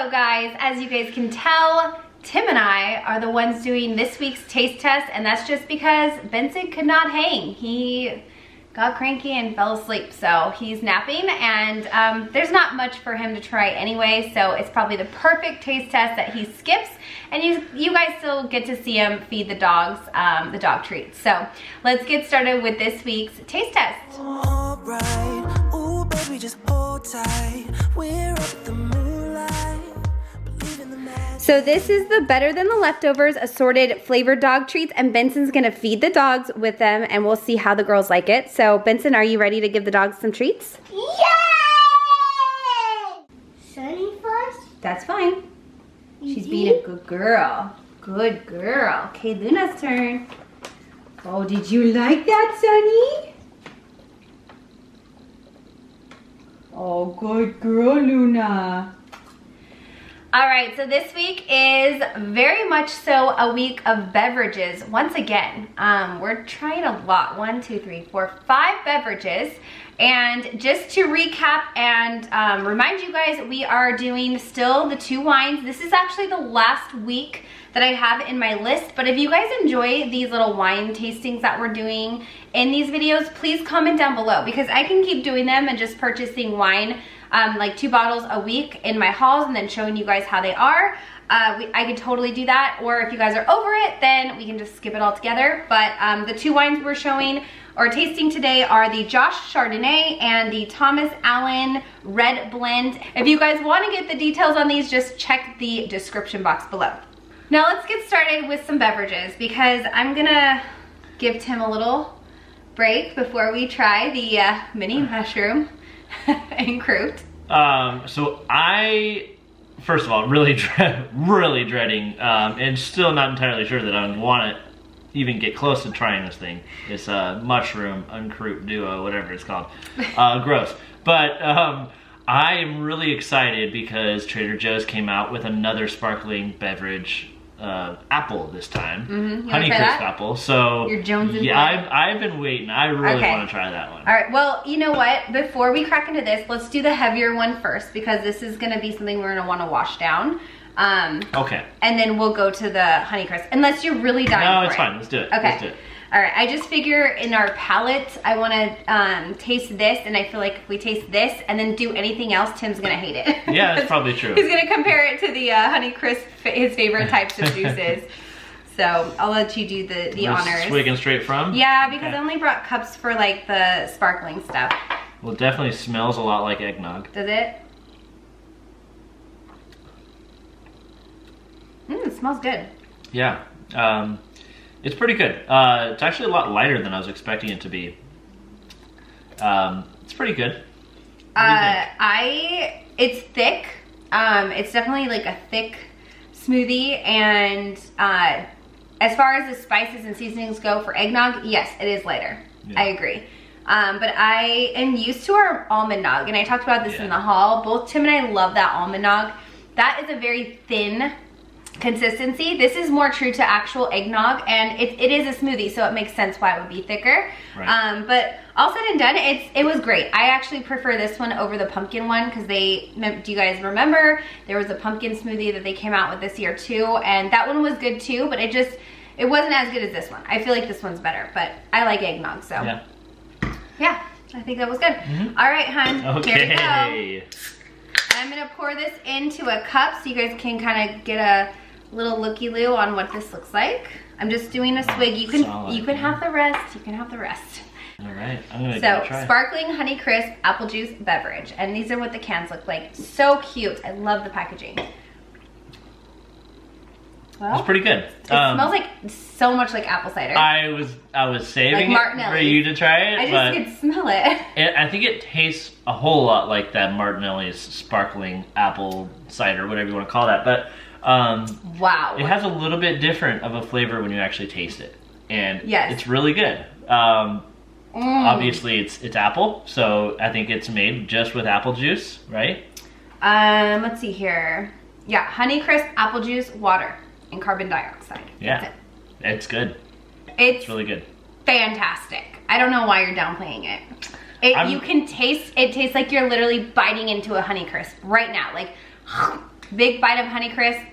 Hello guys, as you guys can tell, Tim and I are the ones doing this week's taste test, and that's just because Benson could not hang. He got cranky and fell asleep, so he's napping, and there's not much for him to try anyway, so it's probably the perfect taste test that he skips, and you guys still get to see him feed the dogs the dog treats. So let's get started with this week's taste test. All right. Ooh, baby, just hold tight. We're up the moonlight. Believe in the magic. So this is the Better Than the Leftovers assorted flavored dog treats, and Benson's gonna feed the dogs with them, and we'll see how the girls like it. So Benson, are you ready to give the dogs some treats? Yay! Sunny first? That's fine. She's being a good girl. Good girl. Okay, Luna's turn. Oh, did you like that, Sunny? Oh, good girl, Luna. All right, so this week is very much so a week of beverages. Once again, we're trying a lot. 1, 2, 3, 4, 5 beverages. And just to recap and remind you guys, we are doing still the 2 wines. This is actually the last week that I have in my list, but if you guys enjoy these little wine tastings that we're doing in these videos, please comment down below, because I can keep doing them and just purchasing wine, like 2 bottles a week in my hauls and then showing you guys how they are. I could totally do that, or if you guys are over it, then we can just skip it all together. But the 2 wines we're showing or tasting today are the Josh Chardonnay and the Thomas Allen Red Blend. If you guys want to get the details on these, just check the description box below. Now let's get started with some beverages, because I'm gonna give Tim a little break before we try the mini mushroom and croûte. So I, first of all, really dreading, and still not entirely sure that I would want to even get close to trying this thing. This mushroom and croûte duo, whatever it's called. Gross. But I am really excited because Trader Joe's came out with another sparkling beverage. Apple this time, Honeycrisp apple. So you're jonesing. Yeah, I've been waiting. I really want to try that one. All right. Well, you know what? Before we crack into this, let's do the heavier one first, because this is going to be something we're going to want to wash down. Okay. And then we'll go to the Honeycrisp, unless you're really dying for it. No, it's fine. Let's do it. Okay. Let's do it. All right. I just figure in our palate, I want to taste this, and I feel like if we taste this and then do anything else, Tim's gonna hate it. Yeah, that's probably true. He's gonna compare it to the Honeycrisp, his favorite types of juices. So I'll let you do the honors. Swigging straight from? Yeah, because I only brought cups for like the sparkling stuff. Well, it definitely smells a lot like eggnog. Does it? It smells good. Yeah. It's pretty good. It's actually a lot lighter than I was expecting it to be. It's pretty good. It's thick. It's definitely like a thick smoothie, and as far as the spices and seasonings go for eggnog, yes, it is lighter. Yeah. I agree. But I am used to our almond nog, and I talked about this in the haul. Both Tim and I love that almond nog. That is a very thin consistency. This is more true to actual eggnog, and it is a smoothie, so it makes sense why it would be thicker. Right. But all said and done, it was great. I actually prefer this one over the pumpkin one, because do you guys remember there was a pumpkin smoothie that they came out with this year too, and that one was good too, but it wasn't as good as this one. I feel like this one's better, but I like eggnog, so yeah, I think that was good. All right, hun. Okay. Here we go. I'm gonna pour this into a cup so you guys can kind of get a little looky-loo on what this looks like. I'm just doing a swig. You can have the rest. You can have the rest. All right, I'm gonna give it a try. Sparkling Honeycrisp apple juice beverage, and these are what the cans look like. So cute. I love the packaging. Well, it's pretty good. It smells like so much like apple cider. I was saving like it for you to try it. I just could smell it. I think it tastes a whole lot like that Martinelli's sparkling apple cider, whatever you want to call that. But wow, it has a little bit different of a flavor when you actually taste it, and it's really good. Obviously, it's apple, so I think it's made just with apple juice, right? Let's see here. Yeah, Honeycrisp apple juice, water, and carbon dioxide. Yeah, that's it. It's good. It's really good. Fantastic. I don't know why you're downplaying it. You can taste, it tastes like you're literally biting into a Honeycrisp right now. Like, big bite of Honeycrisp.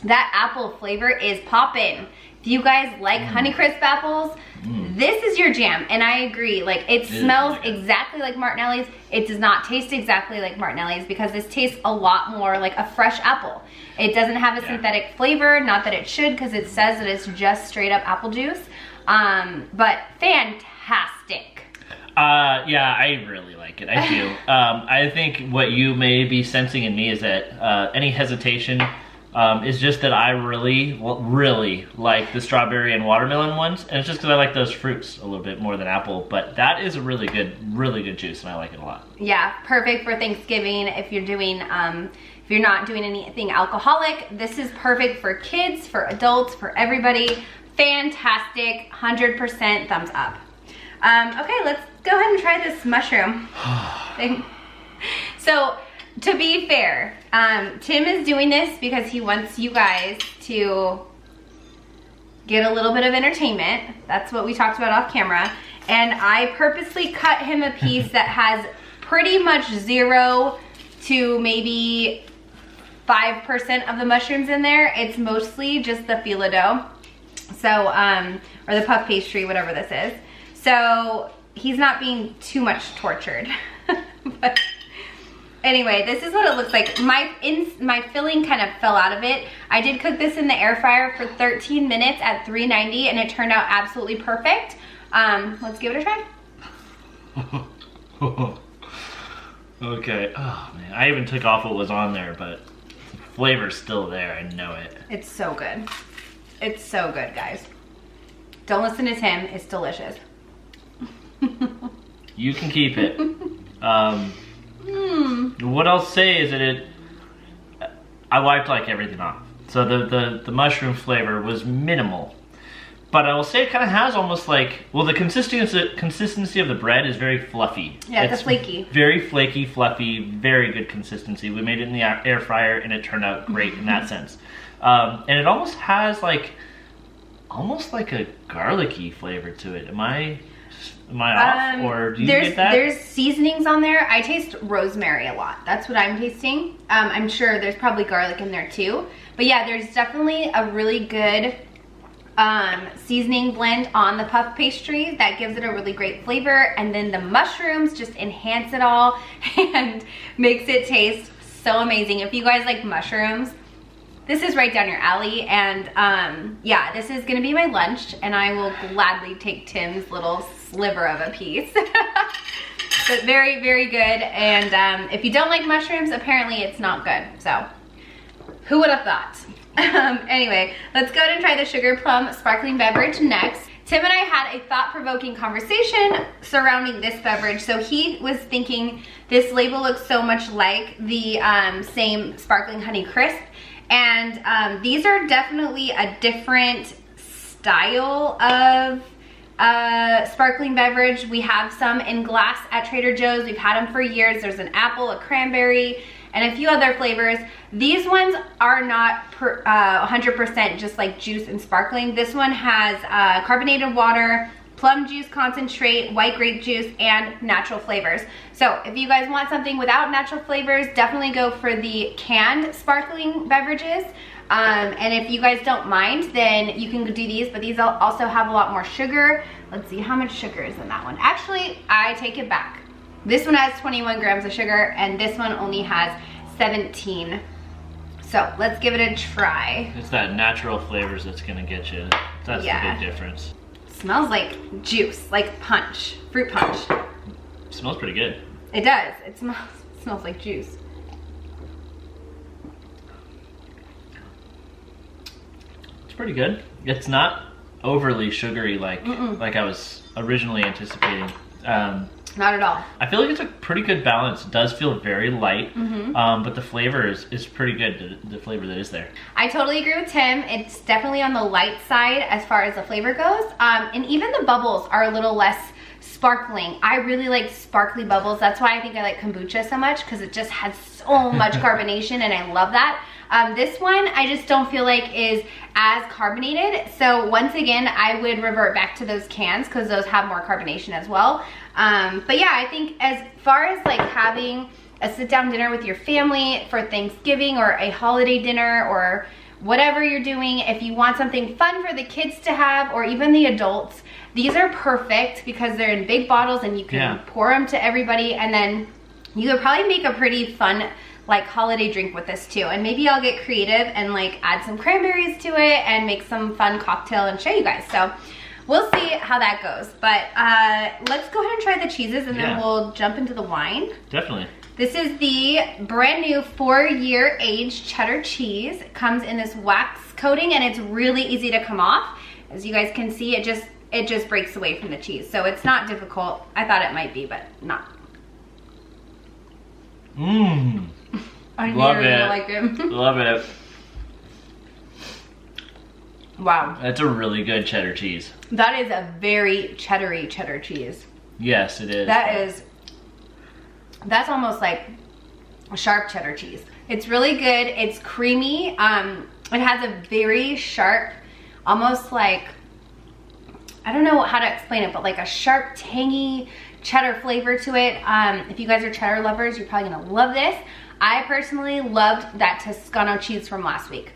That apple flavor is poppin'. If you guys like Honeycrisp apples, this is your jam. And I agree, like it smells exactly like Martinelli's. It does not taste exactly like Martinelli's because this tastes a lot more like a fresh apple. It doesn't have a synthetic flavor, not that it should because it says that it's just straight up apple juice. But fantastic. Yeah, I really like it. I do. I think what you may be sensing in me is that any hesitation is just that I really like the strawberry and watermelon ones, and it's just because I like those fruits a little bit more than apple. But that is a really good juice, and I like it a lot. Yeah, perfect for Thanksgiving. If you're doing, if you're not doing anything alcoholic, this is perfect for kids, for adults, for everybody. Fantastic, 100% thumbs up. Okay, let's go ahead and try this mushroom thing. So, to be fair, Tim is doing this because he wants you guys to get a little bit of entertainment. That's what we talked about off camera. And I purposely cut him a piece that has pretty much 0 to maybe 5% of the mushrooms in there. It's mostly just the filo dough. So, or the puff pastry, whatever this is. So he's not being too much tortured. But anyway, this is what it looks like. My filling kind of fell out of it. I did cook this in the air fryer for 13 minutes at 390 and it turned out absolutely perfect. Let's give it a try. Okay. Oh man, I even took off what was on there, but the flavor's still there. I know it. It's so good. It's so good, guys. Don't listen to Tim. It's delicious. You can keep it. What I'll say is that I wiped like everything off. So the mushroom flavor was minimal. But I will say it kind of has almost like, well, the consistency of the bread is very fluffy. Yeah, it's flaky. Very flaky, fluffy, very good consistency. We made it in the air fryer and it turned out great in that sense. And it almost has like, almost like a garlicky flavor to it. Am I off, or do you get that? There's seasonings on there. I taste rosemary a lot. That's what I'm tasting. I'm sure there's probably garlic in there too. But yeah, there's definitely a really good seasoning blend on the puff pastry that gives it a really great flavor. And then the mushrooms just enhance it all and makes it taste so amazing. If you guys like mushrooms, this is right down your alley. And yeah, this is gonna be my lunch and I will gladly take Tim's little sliver of a piece. But very, very good. And if you don't like mushrooms, apparently it's not good. So who would have thought? Anyway, let's go ahead and try the Sugar Plum Sparkling Beverage next. Tim and I had a thought-provoking conversation surrounding this beverage. So he was thinking this label looks so much like the same Sparkling Honey Crisp. And these are definitely a different style of sparkling beverage. We have some in glass at Trader Joe's. We've had them for years. There's an apple, a cranberry, and a few other flavors. These ones are not 100% just like juice and sparkling. This one has carbonated water, plum juice concentrate, white grape juice, and natural flavors. So if you guys want something without natural flavors, definitely go for the canned sparkling beverages. And if you guys don't mind, then you can do these, but these also have a lot more sugar. Let's see how much sugar is in that one. Actually, I take it back. This one has 21 grams of sugar and this one only has 17. So let's give it a try. It's that natural flavors that's gonna get you. That's the big difference. Smells like juice, like punch, fruit punch. It smells pretty good. It does. It smells like juice. It's pretty good. It's not overly sugary like I was originally anticipating. Not at all. I feel like it's a pretty good balance. It does feel very light, but the flavor is pretty good, the flavor that is there. I totally agree with Tim. It's definitely on the light side as far as the flavor goes. And even the bubbles are a little less sparkling. I really like sparkly bubbles. That's why I think I like kombucha so much, because it just has so much carbonation and I love that. This one I just don't feel like is as carbonated. So once again, I would revert back to those cans because those have more carbonation as well. But yeah, I think as far as like having a sit-down dinner with your family for Thanksgiving or a holiday dinner or whatever you're doing. If you want something fun for the kids to have or even the adults, these are perfect because they're in big bottles and you can pour them to everybody, and then you could probably make a pretty fun like holiday drink with this too. And maybe I'll get creative and like add some cranberries to it and make some fun cocktail and show you guys. So we'll see how that goes. But let's go ahead and try the cheeses and then we'll jump into the wine. Definitely. This is the brand new 4-year aged cheddar cheese. It comes in this wax coating and it's really easy to come off. As you guys can see, it just breaks away from the cheese. So it's not difficult. I thought it might be, but not. Mmm. I Love really it. like it. Love it. Wow. That's a really good cheddar cheese. That is a very cheddar-y cheddar cheese. Yes, it is. That's almost like a sharp cheddar cheese. It's really good. It's creamy. It has a very sharp, almost like, I don't know how to explain it, but like a sharp, tangy cheddar flavor to it. If you guys are cheddar lovers, you're probably gonna love this. I personally loved that Toscano cheese from last week.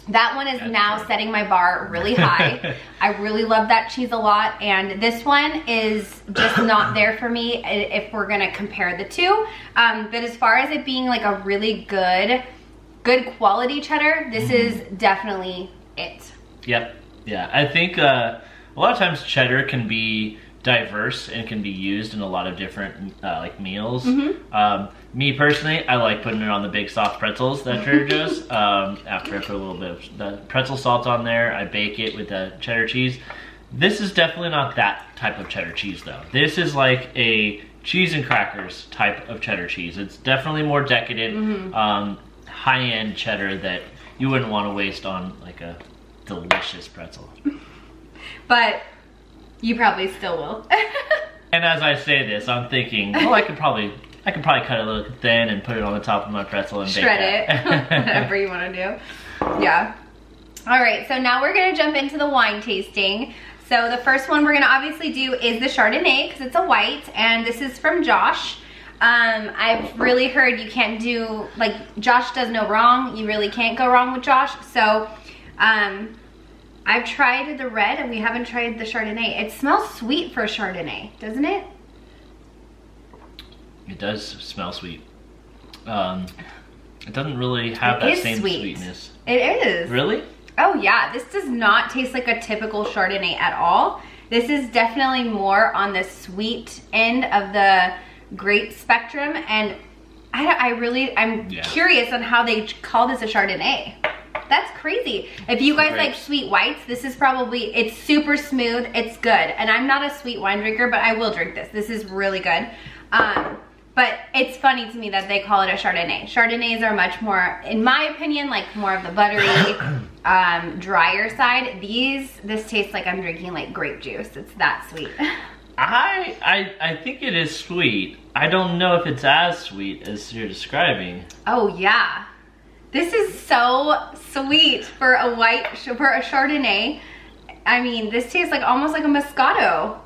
That one is now setting my bar really high. I really love that cheese a lot, and this one is just not there for me if we're gonna compare the two. But as far as it being like a really good quality cheddar, this is definitely it. Yep. Yeah, I think a lot of times cheddar can be diverse and can be used in a lot of different like meals. Me personally, I like putting it on the big soft pretzels that Trader Joe's. After I put a little bit of the pretzel salt on there, I bake it with the cheddar cheese. This is definitely not that type of cheddar cheese though. This is like a cheese and crackers type of cheddar cheese. It's definitely more decadent, high-end cheddar that you wouldn't want to waste on like a delicious pretzel. But you probably still will. And as I say this, I'm thinking, well, I could probably cut it a little thin and put it on the top of my pretzel and shred bake it. Whatever you want to do. Yeah. All right, so now we're gonna jump into the wine tasting. So the first one we're gonna obviously do is the Chardonnay because it's a white, and this is from Josh. I've really heard you can't do, like, Josh does no wrong. You really can't go wrong with Josh. So I've tried the red and we haven't tried the Chardonnay. It smells sweet for Chardonnay, doesn't it? It does smell sweet. It doesn't really have that same sweetness. It is. Really? Oh yeah, this does not taste like a typical Chardonnay at all. This is definitely more on the sweet end of the grape spectrum, and I'm curious on how they call this a Chardonnay. That's crazy. If you guys like sweet whites, this is probably, it's super smooth, it's good. And I'm not a sweet wine drinker, but I will drink this. This is really good. But it's funny to me that they call it a Chardonnay. Chardonnays are much more, in my opinion, like more of the buttery, drier side. This tastes like I'm drinking like grape juice. It's that sweet. I think it is sweet. I don't know if it's as sweet as you're describing. Oh yeah. This is so sweet for a Chardonnay. I mean, this tastes like almost like a Moscato.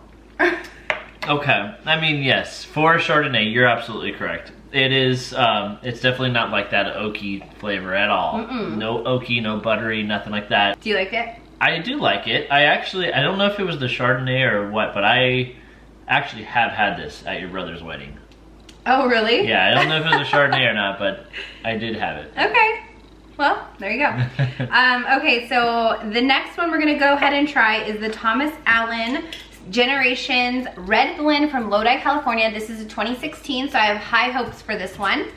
Okay, I mean, yes, for Chardonnay, you're absolutely correct. It is, it's definitely not like that oaky flavor at all. No oaky, no buttery, nothing like that. Do you like it? I do like it. I don't know if it was the Chardonnay or what, but I actually have had this at your brother's wedding. Oh, really? Yeah, I don't know if it was a Chardonnay or not, but I did have it. Okay. Well, there you go. Okay, so the next one we're gonna go ahead and try is the Thomas Allen Generations Red Blend from Lodi, California. This is a 2016, so I have high hopes for this one.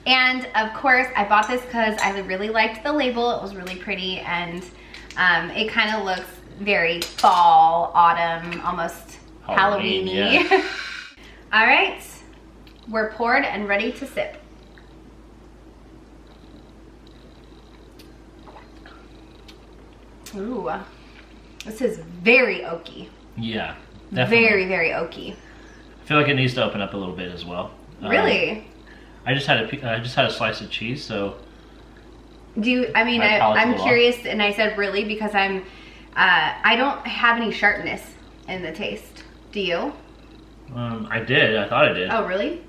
And of course, I bought this because I really liked the label. It was really pretty, and it kind of looks very fall, autumn, almost Halloween-y. Yeah. All right, we're poured and ready to sip. Ooh, this is very oaky. Yeah, definitely. Very, very oaky. I feel like it needs to open up a little bit as well. Really? I just had a slice of cheese, so. I'm curious, and I said really because I don't have any sharpness in the taste. Do you? I did. I thought I did. Oh, really?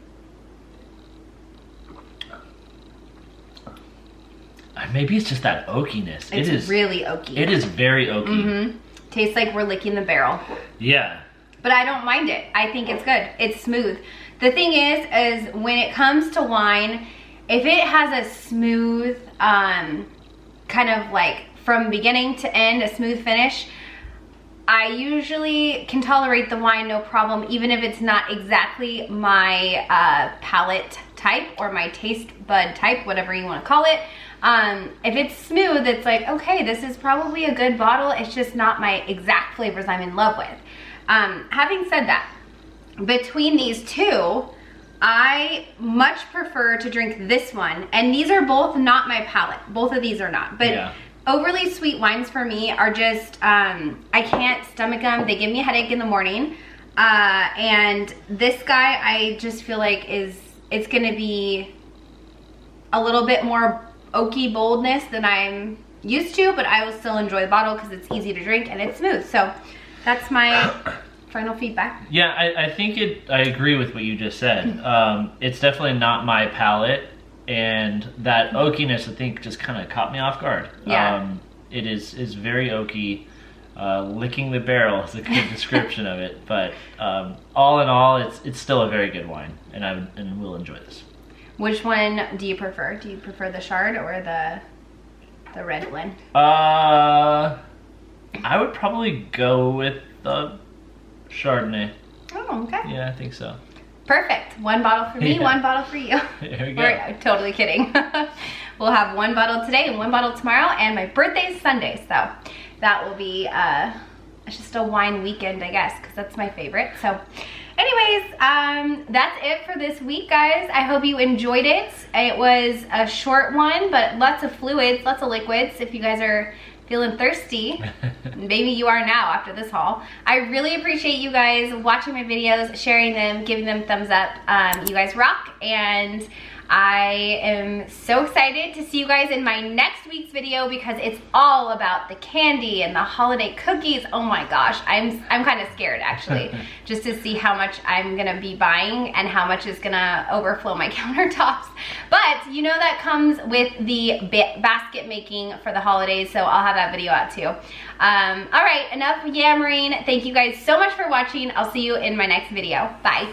Maybe it's just that oakiness. It's really oaky. It is very oaky. Tastes like we're licking the barrel. Yeah. But I don't mind it. I think it's good. It's smooth. The thing is when it comes to wine, if it has a smooth, kind of like from beginning to end, a smooth finish, I usually can tolerate the wine no problem, even if it's not exactly my palate type or my taste bud type, whatever you want to call it. If it's smooth, it's like, okay, this is probably a good bottle. It's just not my exact flavors I'm in love with. Having said that, between these two, I much prefer to drink this one. And these are both not my palate. Both of these are not. But yeah. Overly sweet wines for me are just, I can't stomach them. They give me a headache in the morning. And this guy, I just feel like it's gonna be a little bit more oaky boldness than I'm used to, but I will still enjoy the bottle because it's easy to drink and it's smooth. So that's my final feedback. Yeah, I think I agree with what you just said. It's definitely not my palate. And that oakiness, I think, just kind of caught me off guard. Yeah. It is very oaky. Licking the barrel is a good description of it. But all in all, it's still a very good wine, and we'll enjoy this. Which one do you prefer? Do you prefer the Chard or the red blend? I would probably go with the Chardonnay. Oh, okay. Yeah, I think so. Perfect. One bottle for me, Yeah. One bottle for you. There we go. We're totally kidding. We'll have one bottle today and one bottle tomorrow, and my birthday's Sunday, so that will be just a wine weekend, I guess, because that's my favorite. So anyways, that's it for this week, guys. I hope you enjoyed it. It was a short one, but lots of fluids, lots of liquids. If you guys are feeling thirsty, maybe you are now after this haul. I really appreciate you guys watching my videos, sharing them, giving them thumbs up. You guys rock, and I am so excited to see you guys in my next week's video because it's all about the candy and the holiday cookies. Oh my gosh, I'm kind of scared actually, just to see how much I'm gonna be buying and how much is gonna overflow my countertops. But you know that comes with the basket making for the holidays, so I'll have that video out too. All right, enough yammering. Thank you guys so much for watching. I'll see you in my next video. Bye.